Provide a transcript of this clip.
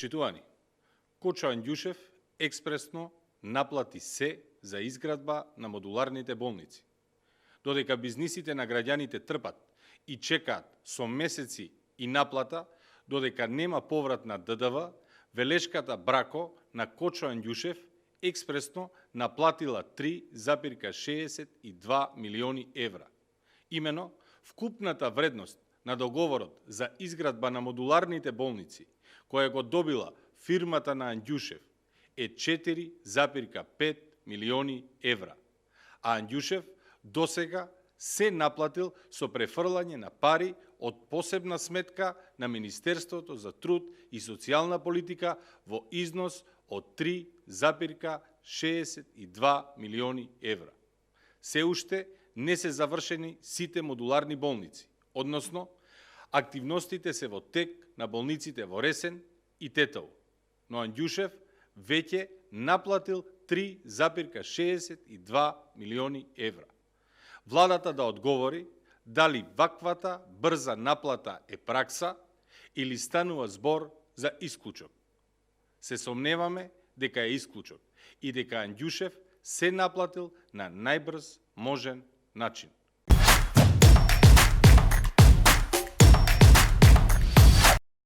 Почитувани, Кочо Анѓушев експресно наплати се за изградба на модуларните болници. Додека бизнисите на граѓаните трпат и чекаат со месеци и наплата, додека нема поврат на ДДВ, велешката Брако на Кочо Анѓушев експресно наплатила 3,62 милиони евра. Имено, вкупната вредност на договорот за изградба на модуларните болници, која го добила фирмата на Анѓушев, е 4,5 милиони евра. А Анѓушев досега се наплатил со префрлање на пари од посебна сметка на Министерството за труд и социјална политика во износ од 3,62 милиони евра. Се уште не се завршени сите модуларни болници, односно, активностите се во тек на болниците во Ресен и Тетово, но Анѓушев веќе наплатил 3,62 милиони евра. Владата да одговори дали ваквата брза наплата е пракса или станува збор за исклучок. Се сомневаме дека е исклучок и дека Анѓушев се наплатил на најбрз можен начин.